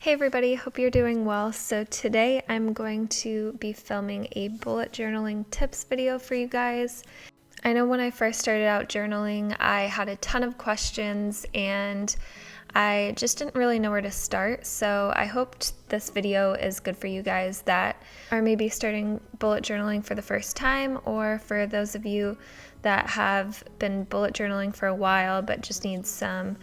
Hey everybody, hope you're doing well. So today I'm going to be filming a bullet journaling tips video for you guys. I know when I first started out journaling, I had a ton of questions and I just didn't really know where to start. So I hoped this video is good for you guys that are maybe starting bullet journaling for the first time, or for those of you that have been bullet journaling for a while but just need some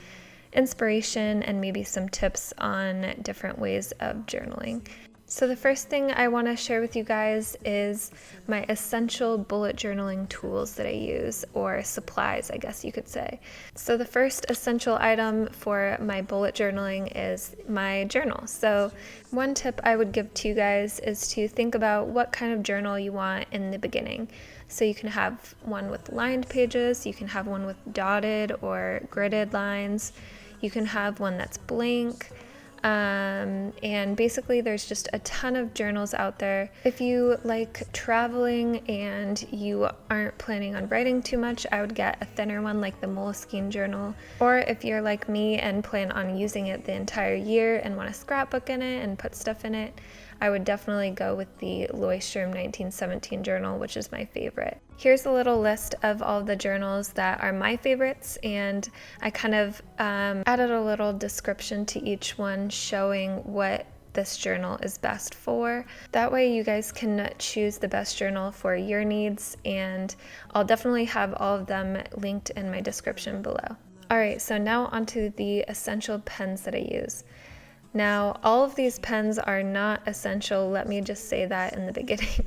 inspiration and maybe some tips on different ways of journaling. So the first thing I want to share with you guys is my essential bullet journaling tools that I use, or supplies, I guess you could say. So the first essential item for my bullet journaling is my journal. So one tip I would give to you guys is to think about what kind of journal you want in the beginning. So you can have one with lined pages, you can have one with dotted or gridded lines, you can have one that's blank. And basically there's just a ton of journals out there. If you like traveling and you aren't planning on writing too much, I would get a thinner one like the Moleskine journal. Or if you're like me and plan on using it the entire year and want to scrapbook in it and put stuff in it, I would definitely go with the Leuchtturm 1917 journal, which is my favorite. Here's a little list of all the journals that are my favorites, and I kind of added a little description to each one showing what this journal is best for. That way you guys can choose the best journal for your needs, and I'll definitely have all of them linked in my description below. Alright, so now onto the essential pens that I use. Now, all of these pens are not essential, let me just say that in the beginning.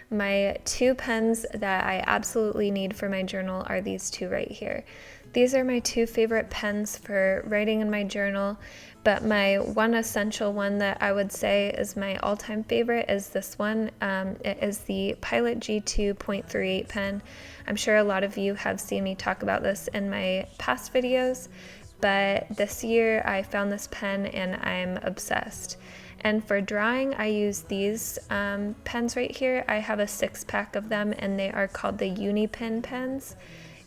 My two pens that I absolutely need for my journal are these two right here. These are my two favorite pens for writing in my journal, but my one essential one that I would say is my all-time favorite is this one. It is the Pilot G2 .38 pen. I'm sure a lot of you have seen me talk about this in my past videos, but this year I found this pen and I'm obsessed. And for drawing, I use these pens right here. I have a 6-pack of them, and they are called the Unipin pens,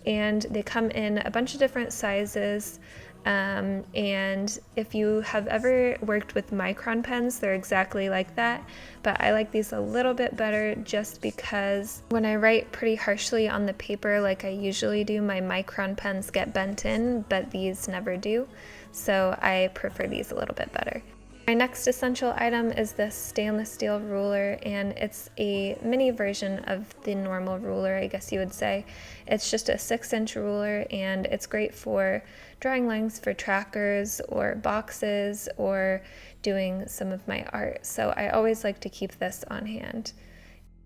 and they come in a bunch of different sizes. And if you have ever worked with micron pens, they're exactly like that, but I like these a little bit better just because when I write pretty harshly on the paper like I usually do, my micron pens get bent in, but these never do, so I prefer these a little bit better. My next essential item is this stainless steel ruler, and it's a mini version of the normal ruler, I guess you would say. It's just a 6-inch ruler, and it's great for drawing lines for trackers or boxes or doing some of my art, so I always like to keep this on hand.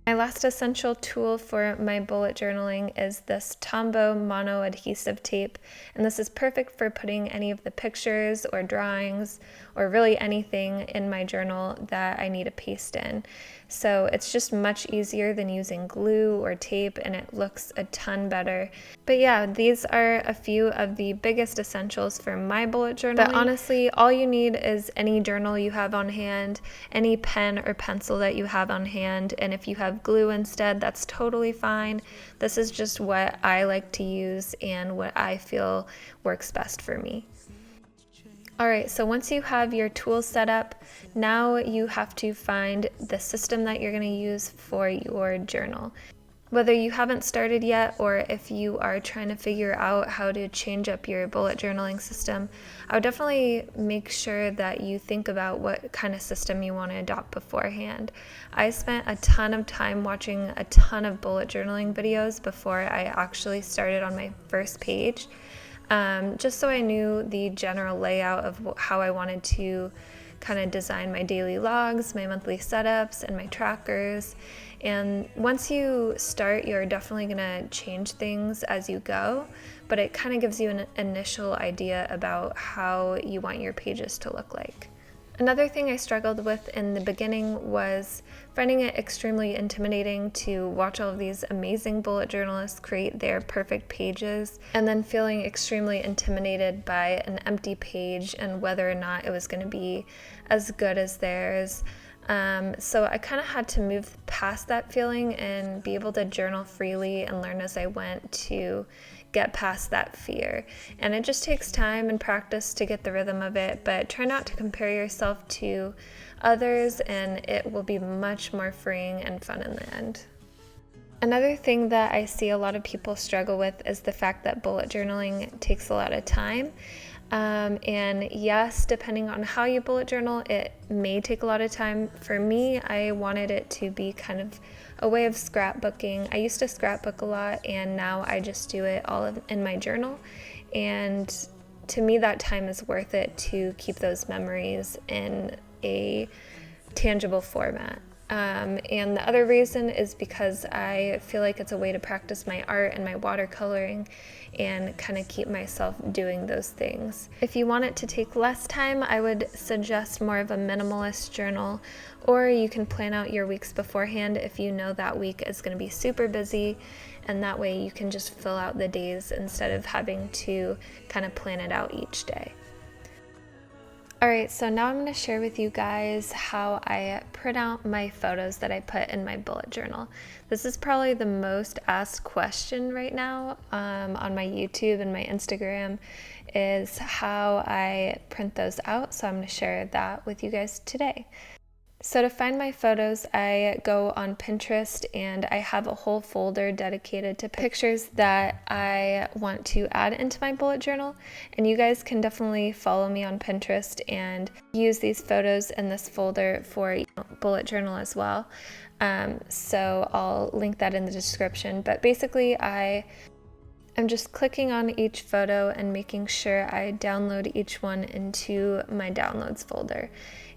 My last essential tool for my bullet journaling is this Tombow Mono Adhesive tape, and this is perfect for putting any of the pictures or drawings or really anything in my journal that I need to paste in. So it's just much easier than using glue or tape, and it looks a ton better. But yeah, these are a few of the biggest essentials for my bullet journaling. But honestly, all you need is any journal you have on hand, any pen or pencil that you have on hand, and if you have glue instead, that's totally fine. This is just what I like to use and what I feel works best for me. Alright, so once you have your tools set up, now you have to find the system that you're going to use for your journal. Whether you haven't started yet, or if you are trying to figure out how to change up your bullet journaling system, I would definitely make sure that you think about what kind of system you want to adopt beforehand. I spent a ton of time watching a ton of bullet journaling videos before I actually started on my first page. Just so I knew the general layout of how I wanted to kind of design my daily logs, my monthly setups, and my trackers. And once you start, you're definitely going to change things as you go, but it kind of gives you an initial idea about how you want your pages to look like. Another thing I struggled with in the beginning was finding it extremely intimidating to watch all of these amazing bullet journalists create their perfect pages, and then feeling extremely intimidated by an empty page and whether or not it was going to be as good as theirs. So I kind of had to move past that feeling and be able to journal freely and learn as I went to get past that fear. And it just takes time and practice to get the rhythm of it, but try not to compare yourself to others, and it will be much more freeing and fun in the end. Another thing that I see a lot of people struggle with is the fact that bullet journaling takes a lot of time. And yes, depending on how you bullet journal, it may take a lot of time. For me, I wanted it to be kind of a way of scrapbooking. I used to scrapbook a lot, and now I just do it all in my journal. And to me, that time is worth it to keep those memories in a tangible format. And the other reason is because I feel like it's a way to practice my art and my watercoloring and kind of keep myself doing those things. If you want it to take less time, I would suggest more of a minimalist journal, or you can plan out your weeks beforehand if you know that week is going to be super busy, and that way you can just fill out the days instead of having to kind of plan it out each day. Alright, so now I'm going to share with you guys how I print out my photos that I put in my bullet journal. This is probably the most asked question right now on my YouTube and my Instagram, is how I print those out, so I'm going to share that with you guys today. So to find my photos, I go on Pinterest, and I have a whole folder dedicated to pictures that I want to add into my bullet journal. And you guys can definitely follow me on Pinterest and use these photos in this folder for bullet journal as well. So I'll link that in the description. But basically, I'm just clicking on each photo and making sure I download each one into my downloads folder.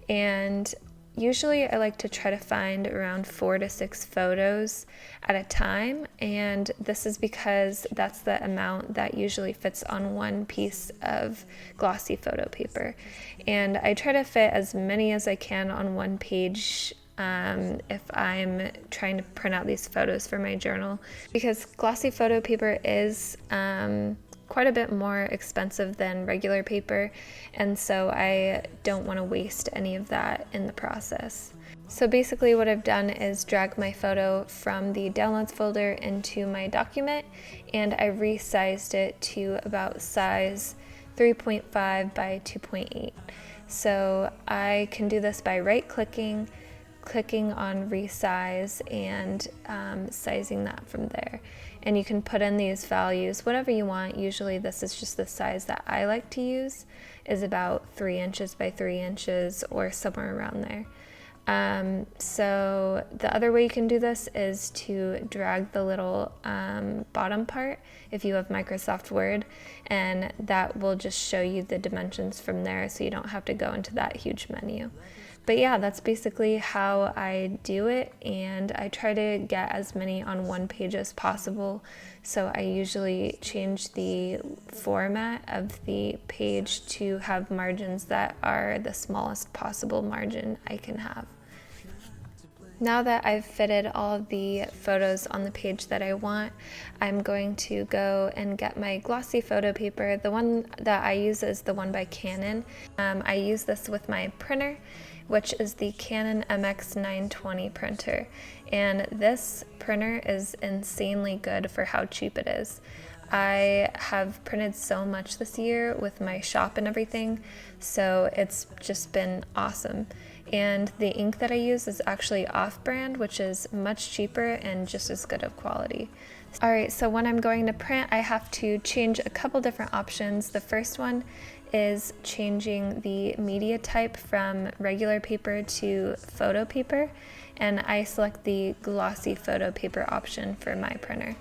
And usually I like to try to find around 4 to 6 photos at a time, and this is because that's the amount that usually fits on one piece of glossy photo paper. And I try to fit as many as I can on one page if I'm trying to print out these photos for my journal, because glossy photo paper is quite a bit more expensive than regular paper, and so I don't want to waste any of that in the process. So basically what I've done is drag my photo from the downloads folder into my document, and I resized it to about size 3.5 by 2.8. So I can do this by right-clicking, clicking on resize, and sizing that from there. And you can put in these values, whatever you want. Usually this is just the size that I like to use, is about 3 inches by 3 inches or somewhere around there. So the other way you can do this is to drag the little bottom part if you have Microsoft Word, and that will just show you the dimensions from there, so you don't have to go into that huge menu. But yeah, that's basically how I do it, and I try to get as many on one page as possible. So I usually change the format of the page to have margins that are the smallest possible margin I can have. Now that I've fitted all the photos on the page that I want, I'm going to go and get my glossy photo paper. The one that I use is the one by Canon. I use this with my printer, which is the Canon MX920 printer. And this printer is insanely good for how cheap it is. I have printed so much this year with my shop and everything, so it's just been awesome. And the ink that I use is actually off-brand, which is much cheaper and just as good of quality. Alright, so when I'm going to print, I have to change a couple different options. The first one is changing the media type from regular paper to photo paper, and I select the glossy photo paper option for my printer.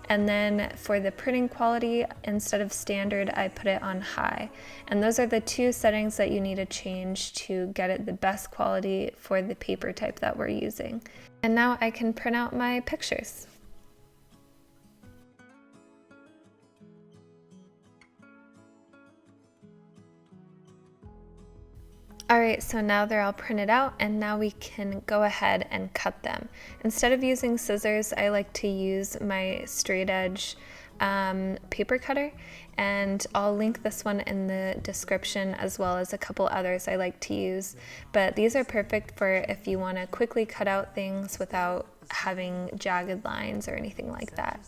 And then for the printing quality, instead of standard, I put it on high. And those are the two settings that you need to change to get it the best quality for the paper type that we're using. And now I can print out my pictures. Alright, so now they're all printed out, and now we can go ahead and cut them. Instead of using scissors, I like to use my straight edge paper cutter, and I'll link this one in the description as well as a couple others I like to use. But these are perfect for if you want to quickly cut out things without having jagged lines or anything like that.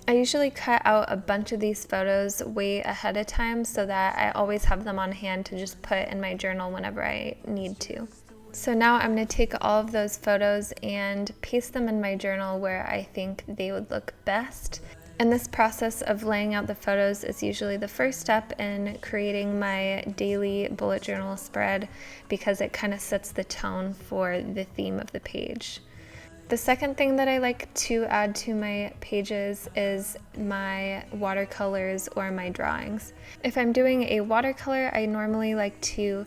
I usually cut out a bunch of these photos way ahead of time so that I always have them on hand to just put in my journal whenever I need to. So now I'm going to take all of those photos and paste them in my journal where I think they would look best. And this process of laying out the photos is usually the first step in creating my daily bullet journal spread because it kind of sets the tone for the theme of the page. The second thing that I like to add to my pages is my watercolors or my drawings. If I'm doing a watercolor, I normally like to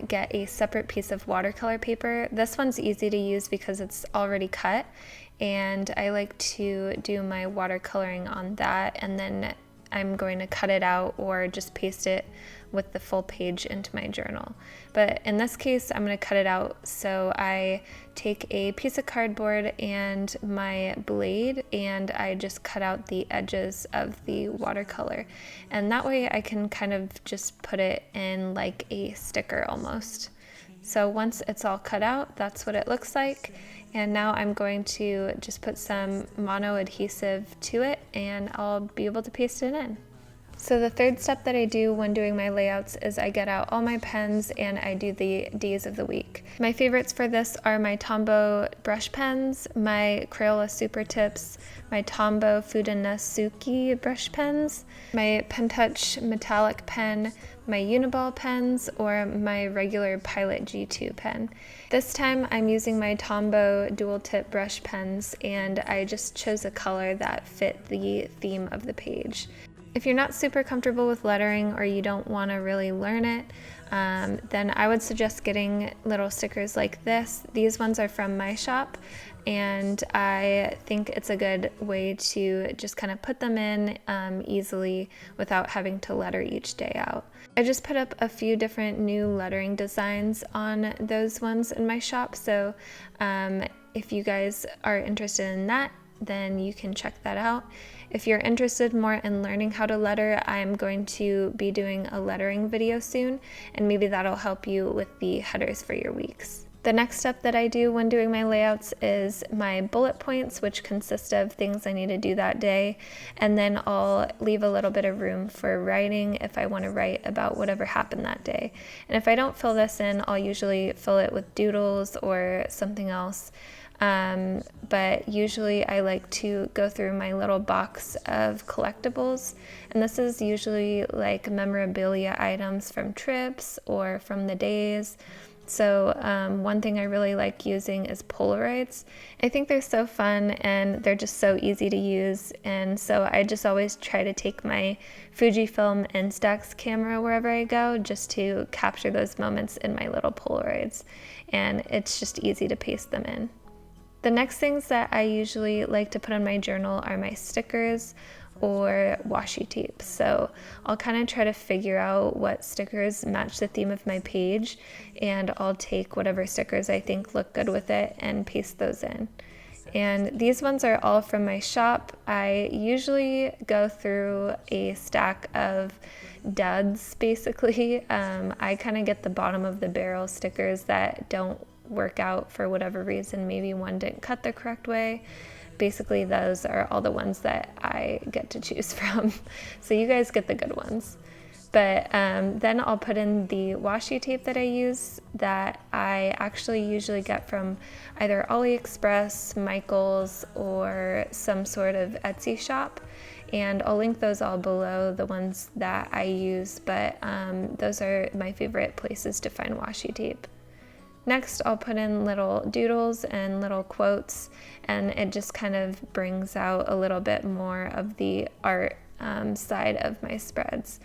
get a separate piece of watercolor paper. This one's easy to use because it's already cut, and I like to do my watercoloring on that, and then I'm going to cut it out or just paste it with the full page into my journal. But in this case, I'm going to cut it out. So I take a piece of cardboard and my blade, and I just cut out the edges of the watercolor. And that way I can kind of just put it in like a sticker almost. So once it's all cut out, that's what it looks like. And now I'm going to just put some mono adhesive to it, and I'll be able to paste it in. So the third step that I do when doing my layouts is I get out all my pens and I do the days of the week. My favorites for this are my Tombow brush pens, my Crayola Super Tips, my Tombow Fudenosuke brush pens, my Pen Touch metallic pen, my Uniball pens, or my regular Pilot G2 pen. This time I'm using my Tombow dual tip brush pens, and I just chose a color that fit the theme of the page. If you're not super comfortable with lettering or you don't want to really learn it, then I would suggest getting little stickers like this. These ones are from my shop, and I think it's a good way to just kind of put them in easily without having to letter each day out. I just put up a few different new lettering designs on those ones in my shop, so if you guys are interested in that, then you can check that out. If you're interested more in learning how to letter, I'm going to be doing a lettering video soon, and maybe that'll help you with the headers for your weeks. The next step that I do when doing my layouts is my bullet points, which consist of things I need to do that day, and then I'll leave a little bit of room for writing if I want to write about whatever happened that day. And if I don't fill this in, I'll usually fill it with doodles or something else. But usually I like to go through my little box of collectibles, and this is usually like memorabilia items from trips or from the days. So one thing I really like using is Polaroids. I think they're so fun and they're just so easy to use, and so I just always try to take my Fujifilm Instax camera wherever I go just to capture those moments in my little Polaroids, and it's just easy to paste them in. The next things that I usually like to put on my journal are my stickers or washi tape. So I'll kind of try to figure out what stickers match the theme of my page, and I'll take whatever stickers I think look good with it and paste those in. And these ones are all from my shop. I usually go through a stack of duds basically. I kind of get the bottom of the barrel stickers that don't work out for whatever reason. Maybe one didn't cut the correct way. Basically, those are all the ones that I get to choose from. So you guys get the good ones. But then I'll put in the washi tape that I use, that I actually usually get from either AliExpress, Michaels, or some sort of Etsy shop. And I'll link those all below, the ones that I use, but those are my favorite places to find washi tape. Next, I'll put in little doodles and little quotes, and it just kind of brings out a little bit more of the art side of my spreads.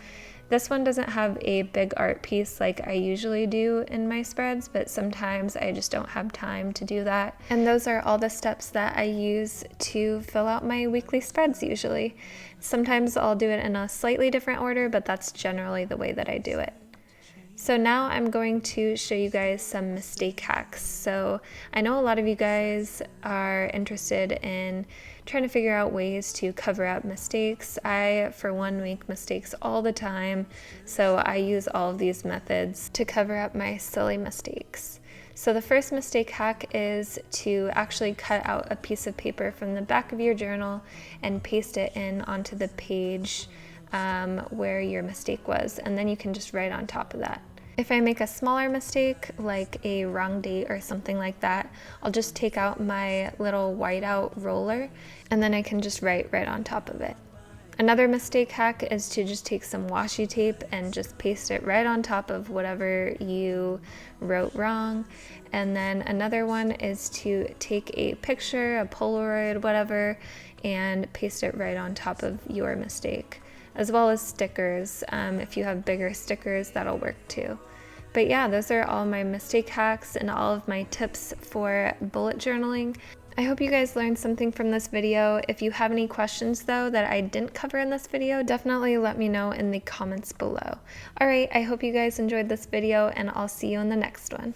This one doesn't have a big art piece like I usually do in my spreads, but sometimes I just don't have time to do that. And those are all the steps that I use to fill out my weekly spreads usually. Sometimes I'll do it in a slightly different order, but that's generally the way that I do it. So now I'm going to show you guys some mistake hacks. So I know a lot of you guys are interested in trying to figure out ways to cover up mistakes. I, for one, make mistakes all the time, so I use all of these methods to cover up my silly mistakes. So the first mistake hack is to actually cut out a piece of paper from the back of your journal and paste it in onto the page where your mistake was, and then you can just write on top of that. If I make a smaller mistake, like a wrong date or something like that, I'll just take out my little whiteout roller and then I can just write right on top of it. Another mistake hack is to just take some washi tape and just paste it right on top of whatever you wrote wrong. And then another one is to take a picture, a Polaroid, whatever, and paste it right on top of your mistake, as well as stickers. If you have bigger stickers, that'll work too. But yeah, those are all my mistake hacks and all of my tips for bullet journaling. I hope you guys learned something from this video. If you have any questions though that I didn't cover in this video, definitely let me know in the comments below. Alright, I hope you guys enjoyed this video and I'll see you in the next one.